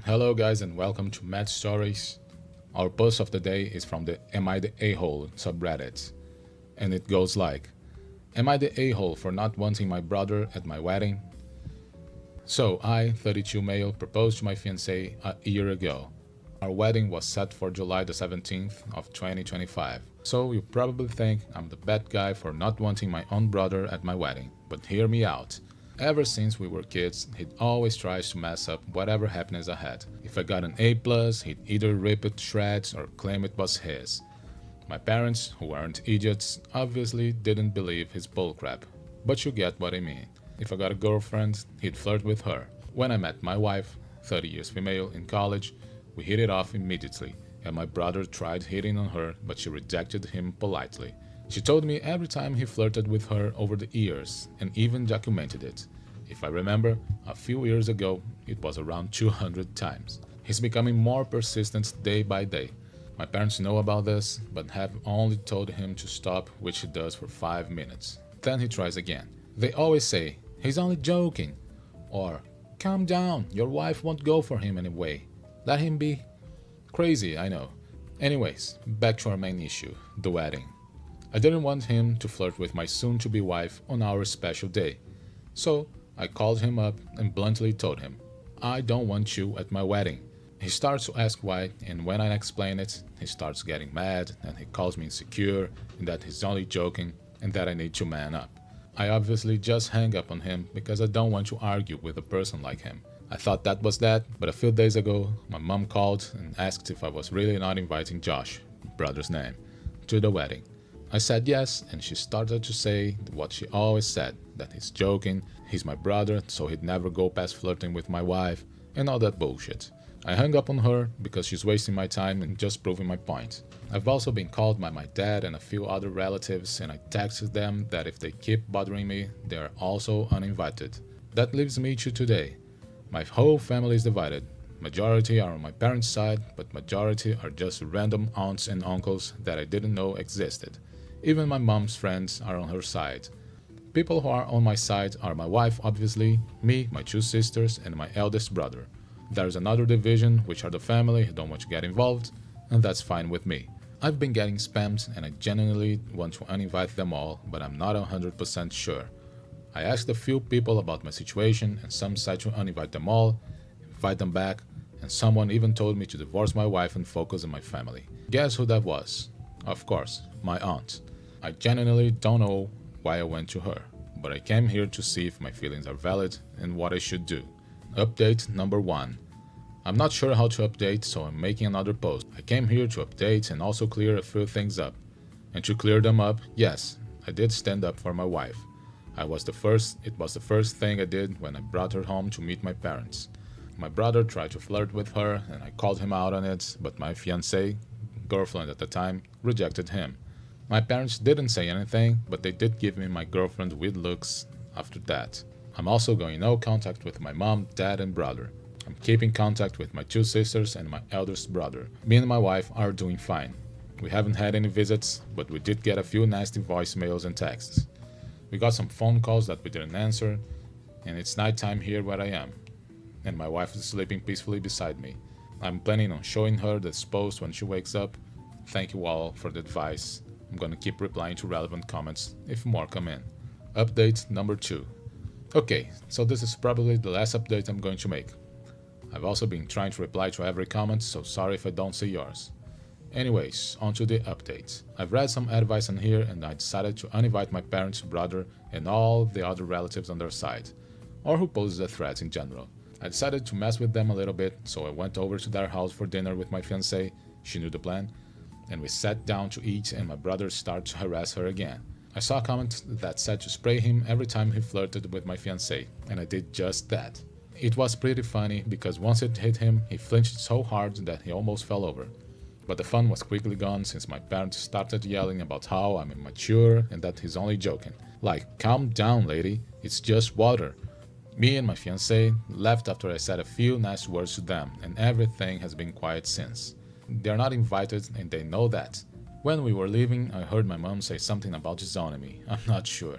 Hello guys and welcome to Mad Stories. Our post of the day is from the Am I the A-hole subreddit. And it goes like, Am I the a-hole for not wanting my brother at my wedding? So I, 32 male, proposed to my fiancée a year ago. Our wedding was set for July the 17th of 2025. So you probably think I'm the bad guy for not wanting my own brother at my wedding. But hear me out. Ever since we were kids, he'd always tries to mess up whatever happiness I had. If I got an A+, he'd either rip it to shreds or claim it was his. My parents, who aren't idiots, obviously didn't believe his bullcrap. But you get what I mean. If I got a girlfriend, he'd flirt with her. When I met my wife, 30 years female, in college, we hit it off immediately, and my brother tried hitting on her, but she rejected him politely. She told me every time he flirted with her over the years, and even documented it. If I remember, a few years ago, it was around 200 times. He's becoming more persistent day by day. My parents know about this, but have only told him to stop, which he does for 5 minutes. Then he tries again. They always say, he's only joking, or calm down, your wife won't go for him anyway. Let him be. Crazy, I know. Anyways, back to our main issue, the wedding. I didn't want him to flirt with my soon-to-be wife on our special day. So I called him up and bluntly told him, I don't want you at my wedding. He starts to ask why, and when I explain it, he starts getting mad and he calls me insecure and that he's only joking and that I need to man up. I obviously just hang up on him because I don't want to argue with a person like him. I thought that was that, but a few days ago, my mom called and asked if I was really not inviting Josh, brother's name, to the wedding. I said yes, and she started to say what she always said, that he's joking, he's my brother, so he'd never go past flirting with my wife, and all that bullshit. I hung up on her because she's wasting my time and just proving my point. I've also been called by my dad and a few other relatives, and I texted them that if they keep bothering me, they are also uninvited. That leaves me to today. My whole family is divided. Majority are on my parents' side, but majority are just random aunts and uncles that I didn't know existed. Even my mom's friends are on her side. People who are on my side are my wife, obviously, me, my 2 sisters, and my eldest brother. There's another division, which are the family who don't want to get involved, and that's fine with me. I've been getting spammed and I genuinely want to uninvite them all, but I'm not 100% sure. I asked a few people about my situation, and some said to uninvite them all, invite them back, and someone even told me to divorce my wife and focus on my family. Guess who that was? Of course, my aunt. I genuinely don't know why I went to her, but I came here to see if my feelings are valid and what I should do. Update number 1. I'm not sure how to update, so I'm making another post. I came here to update and also clear a few things up. And to clear them up, yes, I did stand up for my wife. It was the first thing I did when I brought her home to meet my parents. My brother tried to flirt with her and I called him out on it, but my fiancée, girlfriend at the time, rejected him. My parents didn't say anything, but they did give me my girlfriend weird looks after that. I'm also going no contact with my mom, dad, and brother. I'm keeping contact with my 2 sisters and my eldest brother. Me and my wife are doing fine. We haven't had any visits, but we did get a few nasty voicemails and texts. We got some phone calls that we didn't answer, and it's nighttime here where I am, and my wife is sleeping peacefully beside me. I'm planning on showing her this post when she wakes up. Thank you all for the advice. I'm gonna keep replying to relevant comments if more come in. Update number 2. Okay, so this is probably the last update I'm going to make. I've also been trying to reply to every comment, so sorry if I don't see yours. Anyways, on to the updates. I've read some advice on here and I decided to uninvite my parents, brother, and all the other relatives on their side, or who poses a threat in general. I decided to mess with them a little bit, so I went over to their house for dinner with my fiancée. She knew the plan, and we sat down to eat and my brother started to harass her again. I saw a comment that said to spray him every time he flirted with my fiancée, and I did just that. It was pretty funny because once it hit him, he flinched so hard that he almost fell over. But the fun was quickly gone since my parents started yelling about how I'm immature and that he's only joking. Like, calm down, lady, it's just water. Me and my fiancée left after I said a few nice words to them, and everything has been quiet since. They're not invited and they know that. When we were leaving, I heard my mom say something about disowning me. I'm not sure.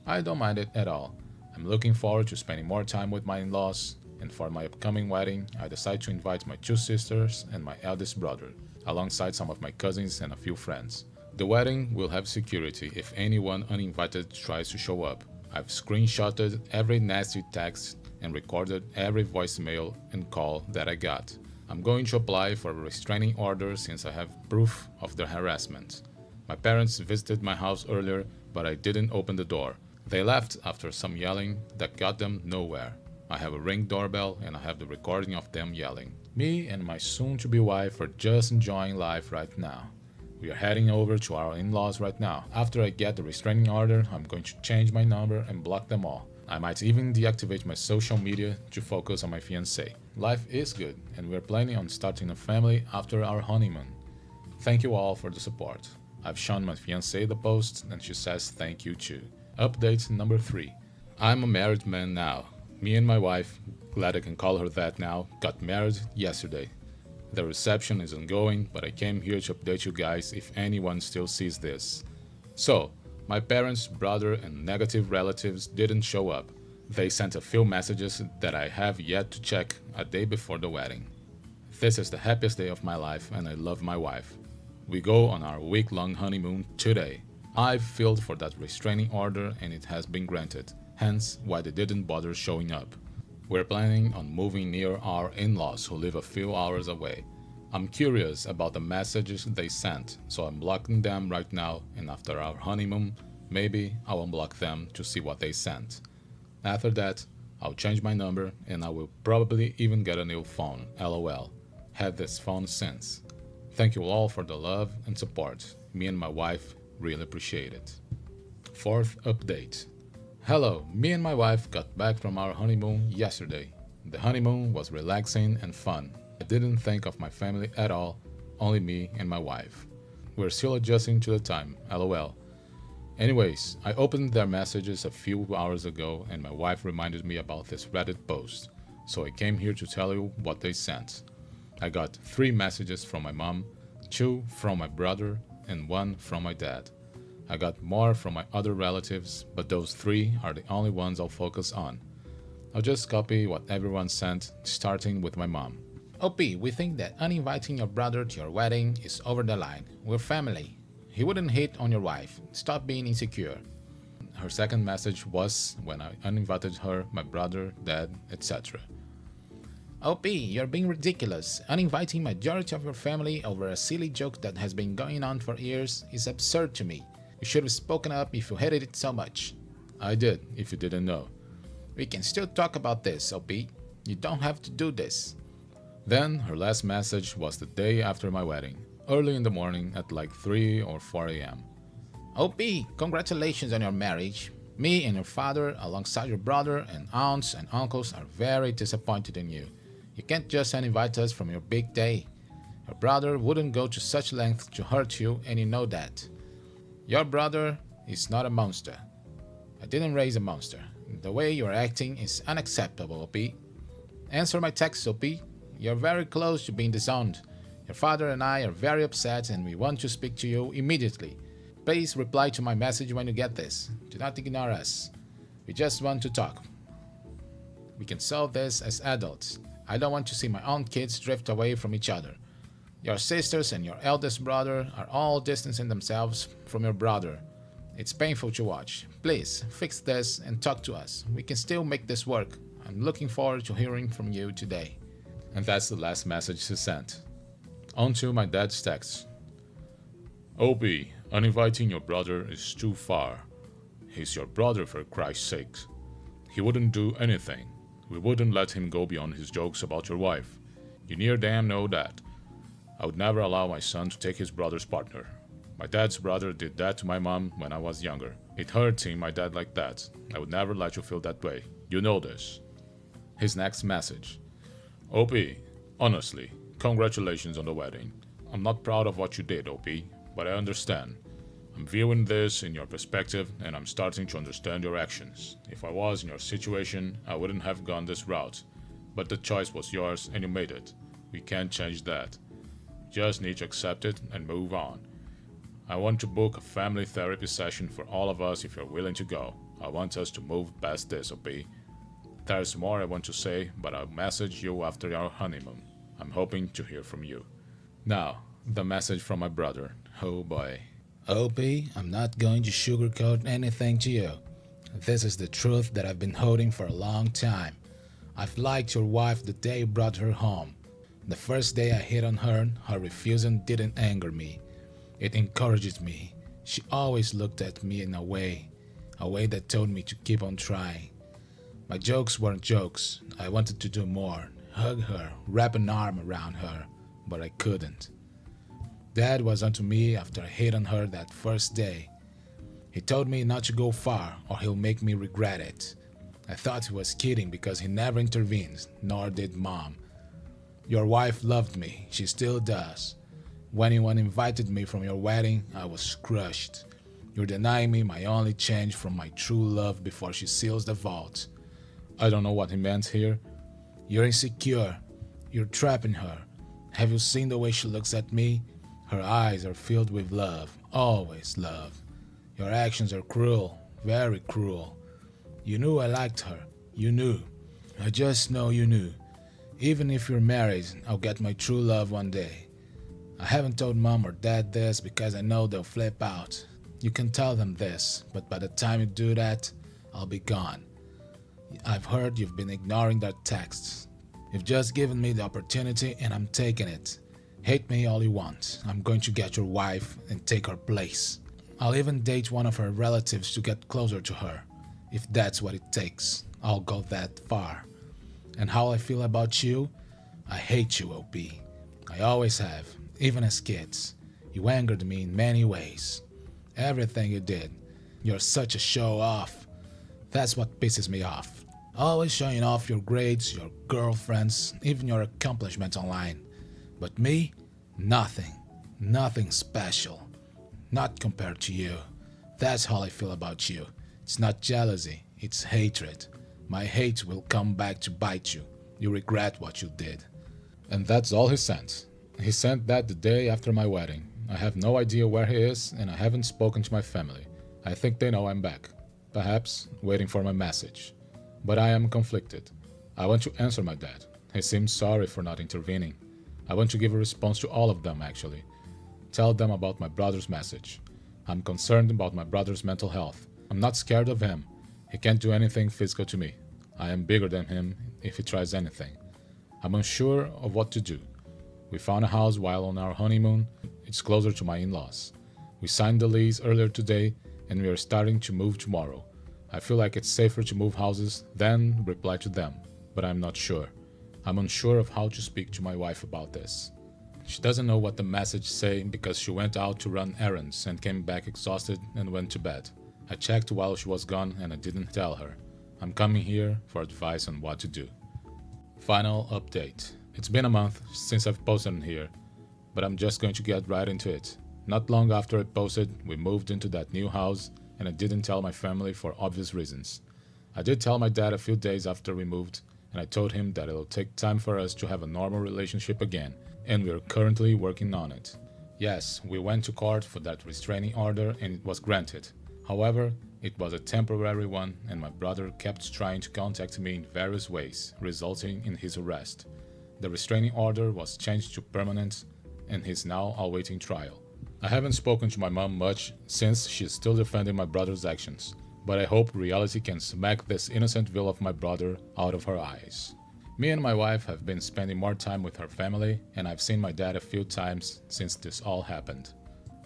I don't mind it at all. I'm looking forward to spending more time with my in-laws, and for my upcoming wedding, I decided to invite my 2 sisters and my eldest brother, alongside some of my cousins and a few friends. The wedding will have security if anyone uninvited tries to show up. I've screenshotted every nasty text and recorded every voicemail and call that I got. I'm going to apply for a restraining order since I have proof of the harassment. My parents visited my house earlier, but I didn't open the door. They left after some yelling that got them nowhere. I have a Ring doorbell and I have the recording of them yelling. Me and my soon-to-be wife are just enjoying life right now. We are heading over to our in-laws right now. After I get the restraining order, I'm going to change my number and block them all. I might even deactivate my social media to focus on my fiancé. Life is good, and we are planning on starting a family after our honeymoon. Thank you all for the support. I've shown my fiancé the post, and she says thank you too. Update number 3. I'm a married man now. Me and my wife, glad I can call her that now, got married yesterday. The reception is ongoing, but I came here to update you guys if anyone still sees this. So, my parents, brother, and negative relatives didn't show up. They sent a few messages that I have yet to check a day before the wedding. This is the happiest day of my life, and I love my wife. We go on our week-long honeymoon today. I've filled for that restraining order and it has been granted, hence why they didn't bother showing up. We're planning on moving near our in-laws who live a few hours away. I'm curious about the messages they sent, so I'm blocking them right now, and after our honeymoon, maybe I'll unblock them to see what they sent. After that, I'll change my number and I will probably even get a new phone, lol. Had this phone since. Thank you all for the love and support. Me and my wife really appreciate it. 4th update. Hello, me and my wife got back from our honeymoon yesterday. The honeymoon was relaxing and fun. I didn't think of my family at all, only me and my wife. We're still adjusting to the time, lol. Anyways, I opened their messages a few hours ago and my wife reminded me about this Reddit post, so I came here to tell you what they sent. I got 3 messages from my mom, 2 from my brother, and 1 from my dad. I got more from my other relatives, but those 3 are the only ones I'll focus on. I'll just copy what everyone sent, starting with my mom. OP, we think that uninviting your brother to your wedding is over the line. We're family. He wouldn't hit on your wife. Stop being insecure. Her second message was when I uninvited her, my brother, dad, etc. OP, you're being ridiculous. Uninviting majority of your family over a silly joke that has been going on for years is absurd to me. You should have spoken up if you hated it so much. I did, if you didn't know. We can still talk about this, OP. You don't have to do this. Then her last message was the day after my wedding, early in the morning at like 3 or 4 a.m. OP, congratulations on your marriage. Me and your father, alongside your brother and aunts and uncles, are very disappointed in you. You can't just uninvite us from your big day. Your brother wouldn't go to such lengths to hurt you, and you know that. Your brother is not a monster. I didn't raise a monster. The way you're acting is unacceptable, OP. Answer my text, OP. You're very close to being disowned. Your father and I are very upset and we want to speak to you immediately. Please reply to my message when you get this. Do not ignore us. We just want to talk. We can solve this as adults. I don't want to see my own kids drift away from each other. Your sisters and your eldest brother are all distancing themselves from your brother. It's painful to watch. Please, fix this and talk to us. We can still make this work. I'm looking forward to hearing from you today. And that's the last message she sent. On to my dad's text. OB, uninviting your brother is too far. He's your brother, for Christ's sake. He wouldn't do anything. We wouldn't let him go beyond his jokes about your wife. You near damn know that. I would never allow my son to take his brother's partner. My dad's brother did that to my mom when I was younger. It hurt seeing my dad like that. I would never let you feel that way. You know this. His next message. OP, honestly, congratulations on the wedding. I'm not proud of what you did, OP, but I understand. I'm viewing this in your perspective and I'm starting to understand your actions. If I was in your situation, I wouldn't have gone this route. But the choice was yours and you made it. We can't change that. You just need to accept it and move on. I want to book a family therapy session for all of us if you're willing to go. I want us to move past this, OP. There's more I want to say, but I'll message you after our honeymoon. I'm hoping to hear from you. Now, the message from my brother. Oh boy. OP, I'm not going to sugarcoat anything to you. This is the truth that I've been holding for a long time. I've liked your wife the day you brought her home. The first day I hit on her, her refusal didn't anger me. It encouraged me. She always looked at me in a way that told me to keep on trying. My jokes weren't jokes. I wanted to do more, hug her, wrap an arm around her, but I couldn't. Dad was onto me after I hit on her that first day. He told me not to go far or he'll make me regret it. I thought he was kidding because he never intervened, nor did Mom. Your wife loved me. She still does. When you uninvited me from your wedding, I was crushed. You're denying me my only change from my true love before she seals the vault. I don't know what he meant here. You're insecure. You're trapping her. Have you seen the way she looks at me? Her eyes are filled with love, always love. Your actions are cruel, very cruel. You knew I liked her. You knew. I just know you knew. Even if you're married, I'll get my true love one day. I haven't told Mom or Dad this because I know they'll flip out. You can tell them this, but by the time you do that, I'll be gone. I've heard you've been ignoring their texts. You've just given me the opportunity and I'm taking it. Hate me all you want. I'm going to get your wife and take her place. I'll even date one of her relatives to get closer to her. If that's what it takes, I'll go that far. And how I feel about you? I hate you, OP. I always have, even as kids. You angered me in many ways. Everything you did. You're such a show-off. That's what pisses me off. Always showing off your grades, your girlfriends, even your accomplishments online. But me? Nothing. Nothing special. Not compared to you. That's how I feel about you. It's not jealousy, it's hatred. My hate will come back to bite you. You regret what you did. And that's all he sent. He sent that the day after my wedding. I have no idea where he is and I haven't spoken to my family. I think they know I'm back. Perhaps waiting for my message. But I am conflicted. I want to answer my dad. He seems sorry for not intervening. I want to give a response to all of them actually. Tell them about my brother's message. I'm concerned about my brother's mental health. I'm not scared of him. He can't do anything physical to me. I am bigger than him if he tries anything. I'm unsure of what to do. We found a house while on our honeymoon. It's closer to my in-laws. We signed the lease earlier today and we are starting to move tomorrow. I feel like it's safer to move houses than reply to them, but I'm not sure. I'm unsure of how to speak to my wife about this. She doesn't know what the message say because she went out to run errands and came back exhausted and went to bed. I checked while she was gone and I didn't tell her. I'm coming here for advice on what to do. Final update. It's been a month since I've posted here, but I'm just going to get right into it. Not long after I posted, we moved into that new house and I didn't tell my family for obvious reasons. I did tell my dad a few days after we moved and I told him that it'll take time for us to have a normal relationship again and we are currently working on it. Yes, we went to court for that restraining order and it was granted. However, it was a temporary one and my brother kept trying to contact me in various ways, resulting in his arrest. The restraining order was changed to permanent and he's now awaiting trial. I haven't spoken to my mom much since she's still defending my brother's actions, but I hope reality can smack this innocent will of my brother out of her eyes. Me and my wife have been spending more time with her family and I've seen my dad a few times since this all happened.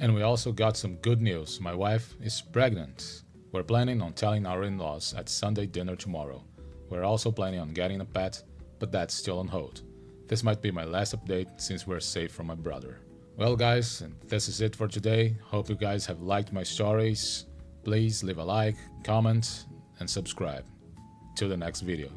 And we also got some good news. My wife is pregnant. We're planning on telling our in-laws at Sunday dinner tomorrow. We're also planning on getting a pet, but that's still on hold. This might be my last update since we're safe from my brother. Well guys, and this is it for today. Hope you guys have liked my stories. Please leave a like, comment, and subscribe. Till the next video.